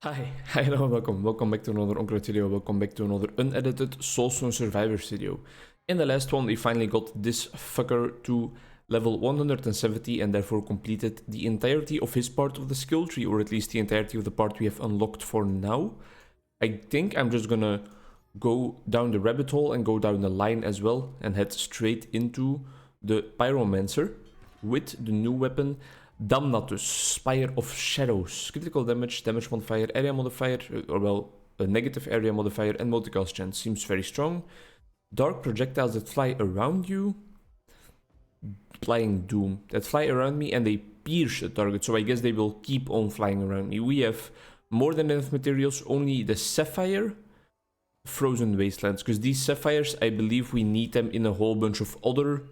Hi, hello, welcome. Welcome back to another Onkruid video. Welcome back to another unedited Soulstone Survivors video. In the last one, we finally got this fucker to level 170 and therefore completed the entirety of his part of the skill tree, or at least the entirety of the part we have unlocked for now. I think I'm just gonna go down the rabbit hole and go down the line as well and head straight into the Pyromancer with the new weapon Damnatus, Spire of Shadows. Critical damage, damage modifier, area modifier, or well, a negative area modifier, and multicast chance. Seems very strong. Dark projectiles that fly around you. Flying Doom. That fly around me and they pierce the target, so I guess they will keep on flying around me. We have more than enough materials, only the Sapphire, Frozen Wastelands. Because these Sapphires, I believe we need them in a whole bunch of other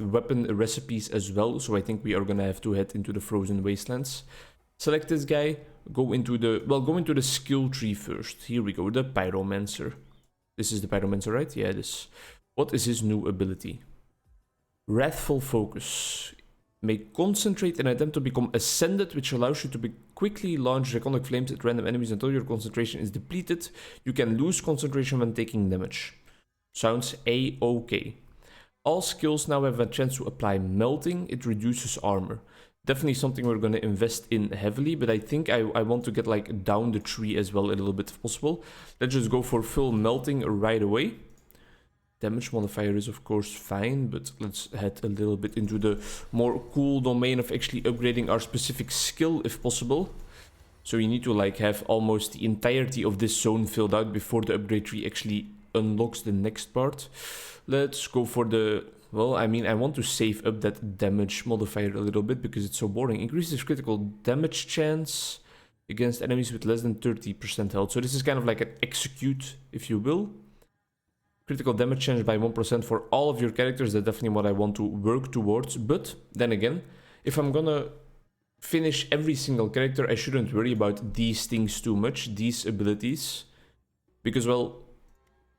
weapon recipes as well, so I think we are gonna have to head into the Frozen Wastelands. Select this guy, go into the skill tree first. Here we go, the Pyromancer. This is the Pyromancer, right? Yeah, this. What is his new ability? Wrathful Focus. May concentrate and attempt to become ascended, which allows you to quickly launch draconic flames at random enemies until your concentration is depleted. You can lose concentration when taking damage. Sounds A-okay. All skills now have a chance to apply melting. It reduces armor. Definitely something we're going to invest in heavily, but I think I want to get like down the tree as well a little bit if possible. Let's just go for full melting right away. Damage modifier is of course fine, but let's head a little bit into the more cool domain of actually upgrading our specific skill if possible. So you need to like have almost the entirety of this zone filled out before the upgrade tree actually unlocks the next part. Let's go for the... Well, I mean, I want to save up that damage modifier a little bit because it's so boring. Increases critical damage chance against enemies with less than 30% health. So this is kind of like an execute, if you will. Critical damage chance by 1% for all of your characters. That's definitely what I want to work towards. But then again, if I'm gonna finish every single character, I shouldn't worry about these things too much, these abilities. Because, well...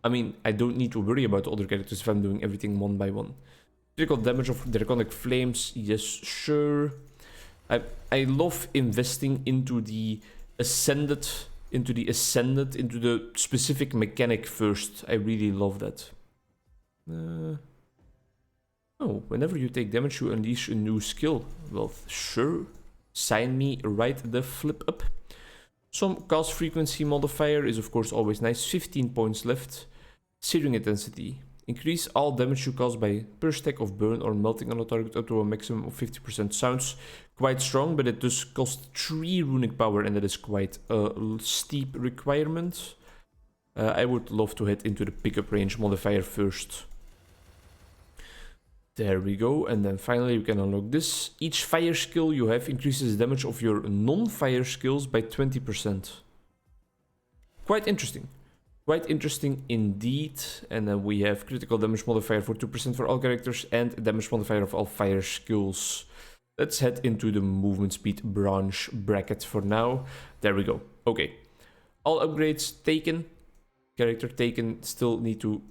I mean, I don't need to worry about other characters if I'm doing everything one by one. Critical damage of draconic flames, yes, sure. I love investing into the ascended, into the specific mechanic first. I really love that. Oh, whenever you take damage, you unleash a new skill. Well, sure. Sign me right the flip up. Some cast frequency modifier is of course always nice. 15 points left. Searing intensity. Increase all damage you cause by per stack of burn or melting on a target up to a maximum of 50%. Sounds quite strong, but it does cost 3 runic power and that is quite a steep requirement. I would love to head into the pickup range modifier first. There we go, and then finally you can unlock this. Each fire skill you have increases the damage of your non-fire skills by 20%. Quite interesting. Quite interesting indeed. And then we have critical damage modifier for 2% for all characters and damage modifier of all fire skills. Let's head into the movement speed branch bracket for now. There we go. Okay. All upgrades taken. Character taken. Still need to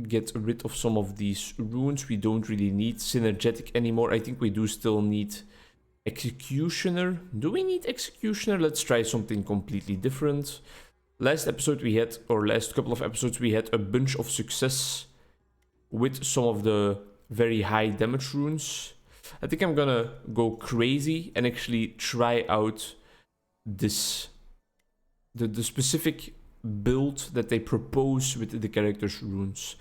get rid of some of these runes. We don't really need synergetic anymore. I think we do still need executioner. Do we need executioner? Let's try something completely different. Last episode we had, or last couple of episodes, we had a bunch of success with some of the very high damage runes. I think I'm gonna go crazy and actually try out this, the specific build that they propose with the characters' runes.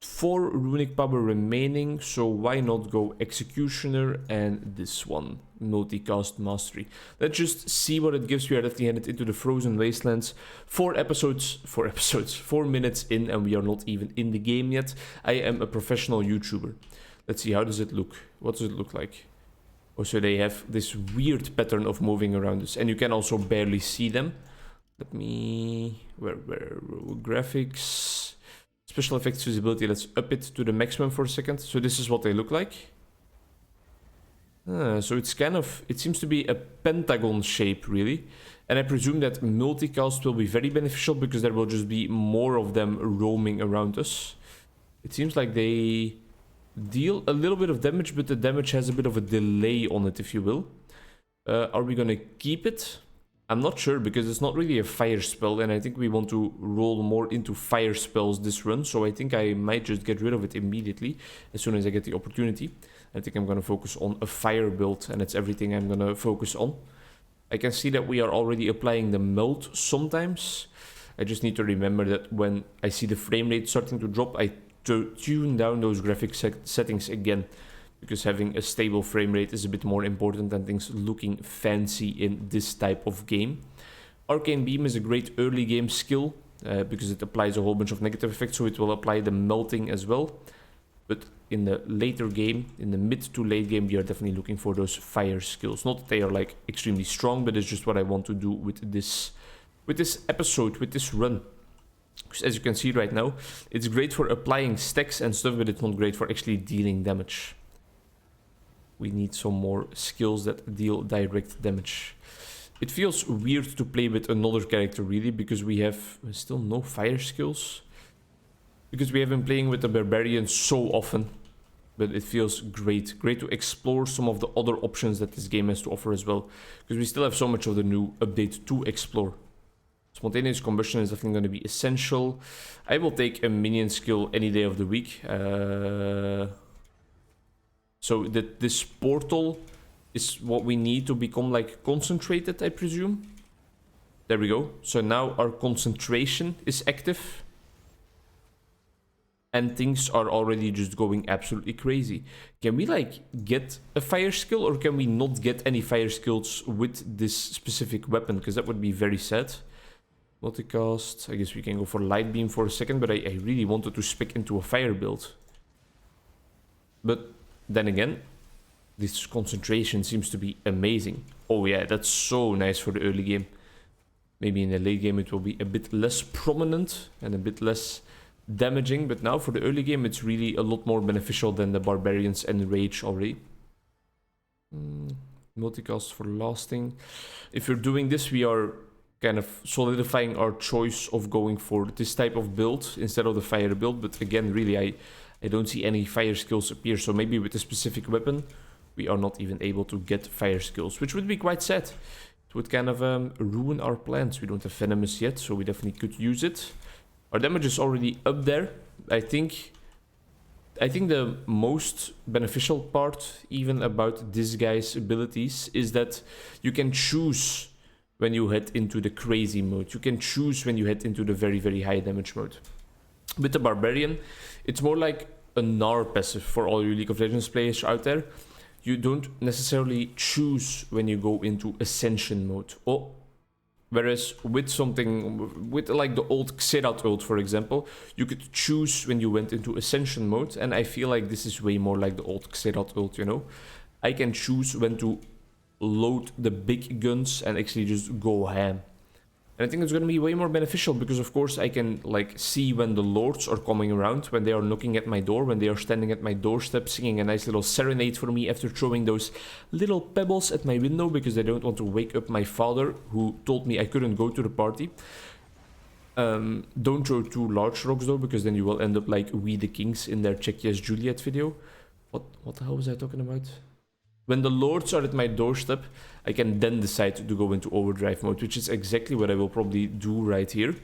4 runic power remaining, so why not go Executioner and this one, Multicast Mastery. Let's just see what it gives. We are definitely headed into the Frozen Wastelands. 4 minutes in and we are not even in the game yet. I am a professional YouTuber. Let's see, how does it look? What does it look like? Oh, so they have this weird pattern of moving around us, and you can also barely see them. Let me... where graphics... Special effects visibility, let's up it to the maximum for a second. So this is what they look like. So it's kind of... it seems to be a pentagon shape, really. And I presume that multicast will be very beneficial because there will just be more of them roaming around us. It seems like they deal a little bit of damage, but the damage has a bit of a delay on it, if you will. Are we gonna keep it? I'm not sure, because it's not really a fire spell, and I think we want to roll more into fire spells this run, so I think I might just get rid of it immediately as soon as I get the opportunity. I think I'm gonna focus on a fire build, and that's everything I'm gonna focus on. I can see that we are already applying the melt sometimes. I just need to remember that when I see the frame rate starting to drop, I tune down those graphic settings again, because having a stable frame rate is a bit more important than things looking fancy in this type of game. Arcane Beam is a great early game skill, because it applies a whole bunch of negative effects, so it will apply the melting as well. But in the later game, in the mid to late game, we are definitely looking for those fire skills. Not that they are like extremely strong, but it's just what I want to do with this episode, with this run. Because as you can see right now, it's great for applying stacks and stuff, but it's not great for actually dealing damage. We need some more skills that deal direct damage. It feels weird to play with another character, really, because we have still no fire skills. Because we have been playing with the barbarian so often. But it feels great. Great to explore some of the other options that this game has to offer as well. Because we still have so much of the new update to explore. Spontaneous combustion is definitely going to be essential. I will take a minion skill any day of the week. So this portal is what we need to become like concentrated, I presume. There we go. So now our concentration is active. And things are already just going absolutely crazy. Can we like get a fire skill, or can we not get any fire skills with this specific weapon? Because that would be very sad. Multicast. I guess we can go for light beam for a second, but I really wanted to spec into a fire build. But then again, this concentration seems to be amazing. Oh yeah, that's so nice for the early game. Maybe in the late game it will be a bit less prominent and a bit less damaging, but now for the early game it's really a lot more beneficial than the barbarians and rage already. Multicast for lasting. If you're doing this, we are kind of solidifying our choice of going for this type of build instead of the fire build, but again, really I don't see any fire skills appear, so maybe with a specific weapon we are not even able to get fire skills, which would be quite sad. It would kind of ruin our plans. We don't have Venomous yet, so we definitely could use it. Our damage is already up there. I think the most beneficial part even about this guy's abilities is that you can choose when you head into the crazy mode. You can choose when you head into the very, very high damage mode. With the Barbarian, it's more like a Gnar passive for all you League of Legends players out there. You don't necessarily choose when you go into Ascension mode. Whereas with something, with like the old Xerath ult, for example, you could choose when you went into Ascension mode, and I feel like this is way more like the old Xerath ult, you know? I can choose when to load the big guns and actually just go ham. And I think it's going to be way more beneficial because, of course, I can like see when the lords are coming around, when they are knocking at my door, when they are standing at my doorstep, singing a nice little serenade for me after throwing those little pebbles at my window because I don't want to wake up my father, who told me I couldn't go to the party. Don't throw too large rocks though, because then you will end up like We the Kings in their Check Yes Juliet video. What the hell was I talking about? When the lords are at my doorstep, I can then decide to go into overdrive mode, which is exactly what I will probably do right here.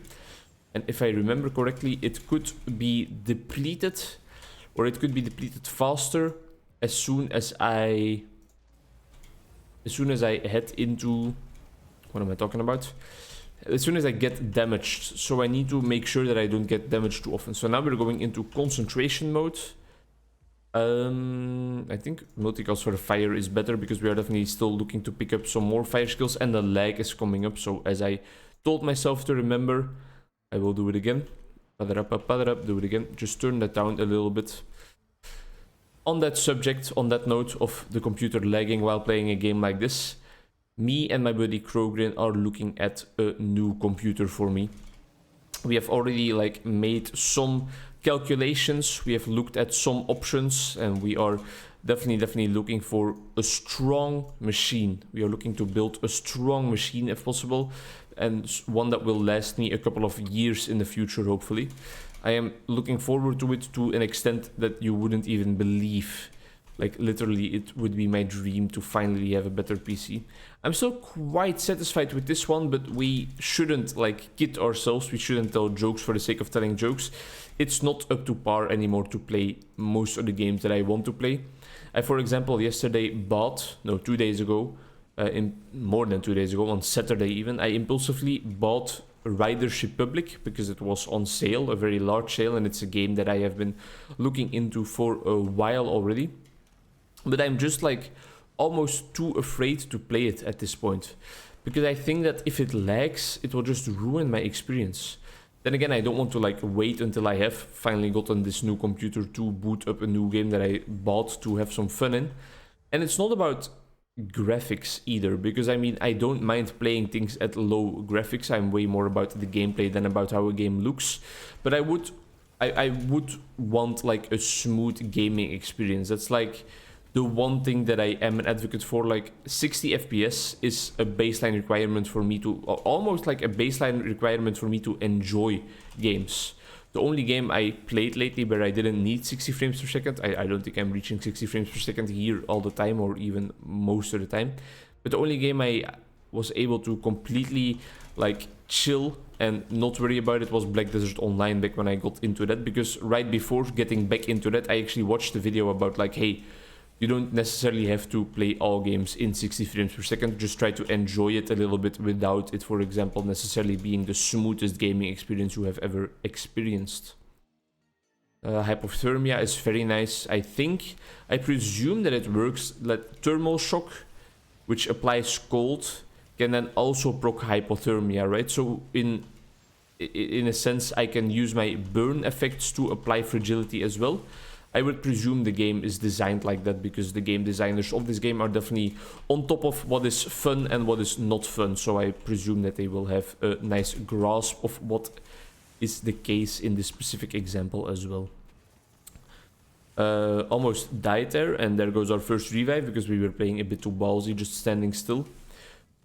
And if I remember correctly, it could be depleted, or it could be depleted faster as soon as I head into... What am I talking about? As soon as I get damaged. So I need to make sure that I don't get damaged too often. So now we're going into concentration mode. I think multicast for fire is better because we are definitely still looking to pick up some more fire skills, and the lag is coming up. So as I told myself to remember, I will do it again. Do it again. Just turn that down a little bit. On that subject, on that note of the computer lagging while playing a game like this, me and my buddy Krogrin are looking at a new computer for me. We have already like made some calculations, we have looked at some options, and we are definitely looking for a strong machine. We are looking to build a strong machine if possible, and one that will last me a couple of years in the future, hopefully. I am looking forward to it to an extent that you wouldn't even believe. Like literally it would be my dream to finally have a better PC. I'm still quite satisfied with this one, but we shouldn't like kid ourselves. We shouldn't tell jokes for the sake of telling jokes. It's not up to par anymore to play most of the games that I want to play. I, for example, yesterday bought, no, 2 days ago, more than 2 days ago, on Saturday even, I impulsively bought Riders Republic because it was on sale, a very large sale, and it's a game that I have been looking into for a while already. But I'm just like almost too afraid to play it at this point, because I think that if it lags, it will just ruin my experience. Then again, I don't want to like wait until I have finally gotten this new computer to boot up a new game that I bought to have some fun in. And it's not about graphics either, because I mean, I don't mind playing things at low graphics. I'm way more about the gameplay than about how a game looks. But I would want like a smooth gaming experience. That's like the one thing that I am an advocate for. Like 60 FPS is a baseline requirement for me to, almost like a baseline requirement for me to enjoy games. The only game I played lately where I didn't need 60 frames per second, I don't think I'm reaching 60 frames per second here all the time, or even most of the time. But the only game I was able to completely like chill and not worry about it was Black Desert Online back when I got into that. Because right before getting back into that, I actually watched a video about like, hey, you don't necessarily have to play all games in 60 frames per second. Just try to enjoy it a little bit without it, for example, necessarily being the smoothest gaming experience you have ever experienced. Hypothermia is very nice. I presume that it works like thermal shock, which applies cold, can then also proc hypothermia, right? So in a sense, I can use my burn effects to apply fragility as well. I would presume the game is designed like that, because the game designers of this game are definitely on top of what is fun and what is not fun. So I presume that they will have a nice grasp of what is the case in this specific example as well. Almost died there, and there goes our first revive because we were playing a bit too ballsy, just standing still.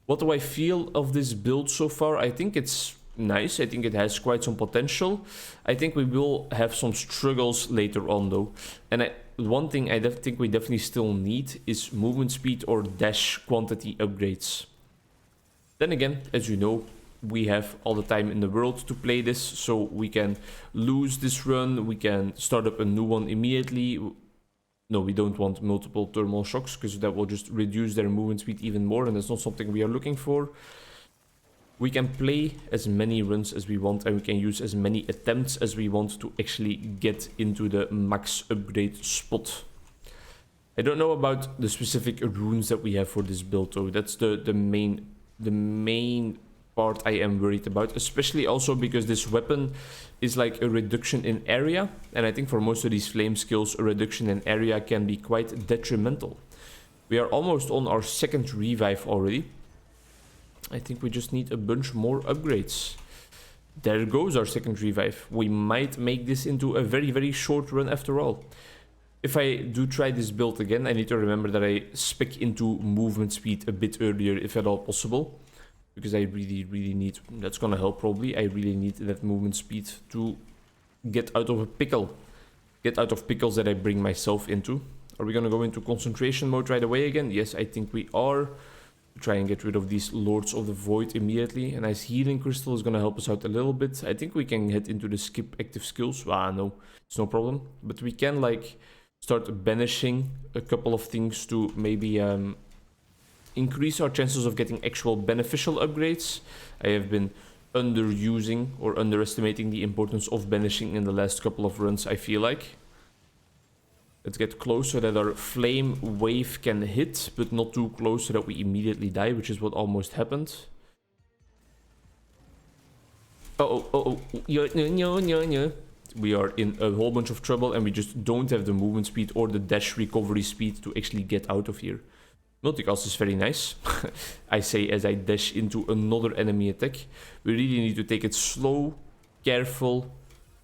What do I feel of this build so far? I think it's nice. I think it has quite some potential. I think we will have some struggles later on though. And one thing I think we definitely still need is movement speed or dash quantity upgrades. Then again, as you know, we have all the time in the world to play this, so we can lose this run, we can start up a new one immediately. No, we don't want multiple thermal shocks, because that will just reduce their movement speed even more, and that's not something we are looking for. We can play as many runs as we want, and we can use as many attempts as we want to actually get into the max upgrade spot. I don't know about the specific runes that we have for this build though. That's the main part I am worried about, especially also because this weapon is like a reduction in area, and I think for most of these flame skills, a reduction in area can be quite detrimental. We are almost on our second revive already. I think we just need a bunch more upgrades. There goes our second revive. We might make this into a very, very short run after all. If I do try this build again, I need to remember that I spec into movement speed a bit earlier, if at all possible. Because I really, really need... That's gonna help probably. I really need that movement speed to get out of a pickle. Get out of pickles that I bring myself into. Are we gonna go into concentration mode right away again? Yes, I think we are. Try and get rid of these Lords of the Void immediately. A nice healing crystal is gonna help us out a little bit. I think we can head into the skip active skills. Ah, no, it's no problem. But we can like start banishing a couple of things to maybe increase our chances of getting actual beneficial upgrades. I have been underusing or underestimating the importance of banishing in the last couple of runs, I feel like. Let's get close so that our flame wave can hit, but not too close so that we immediately die, which is what almost happened. Yeah. We are in a whole bunch of trouble, and we just don't have the movement speed or the dash recovery speed to actually get out of here. Multicast is very nice. I say as I dash into another enemy attack. We really need to take it slow, careful.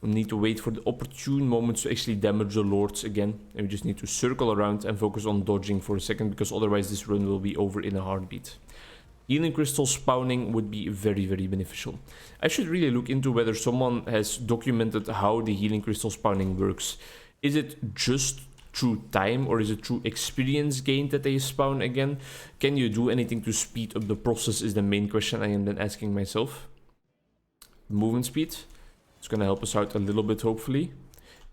We need to wait for the opportune moments to actually damage the lords again. And we just need to circle around and focus on dodging for a second, because otherwise this run will be over in a heartbeat. Healing crystal spawning would be very, very beneficial. I should really look into whether someone has documented how the healing crystal spawning works. Is it just through time, or is it through experience gained that they spawn again? Can you do anything to speed up the process is the main question I am then asking myself. Movement speed. It's gonna help us out a little bit, hopefully.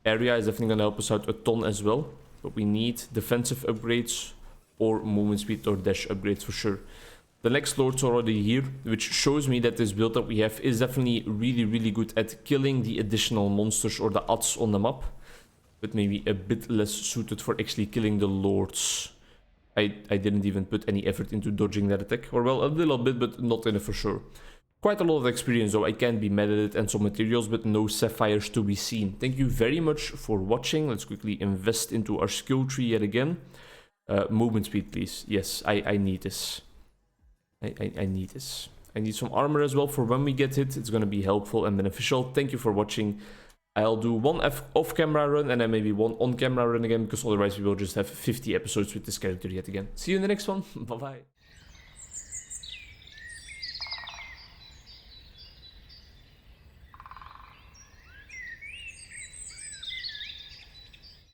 Area is definitely gonna help us out a ton as well. But we need defensive upgrades or movement speed or dash upgrades for sure. The next lord's already here, which shows me that this build that we have is definitely really good at killing the additional monsters or the odds on the map. But maybe a bit less suited for actually killing the lords. I didn't even put any effort into dodging that attack. Or well, a little bit, but not enough for sure. Quite a lot of experience though, I can't be mad at it, and some materials, but no sapphires to be seen. Thank you very much for watching. Let's quickly invest into our skill tree yet again. Movement speed, please. Yes, I need this. I need this. I need some armor as well for when we get hit. It's going to be helpful and beneficial. Thank you for watching. I'll do one off-camera run and then maybe one on-camera run again, because otherwise we will just have 50 episodes with this character yet again. See you in the next one. Bye-bye.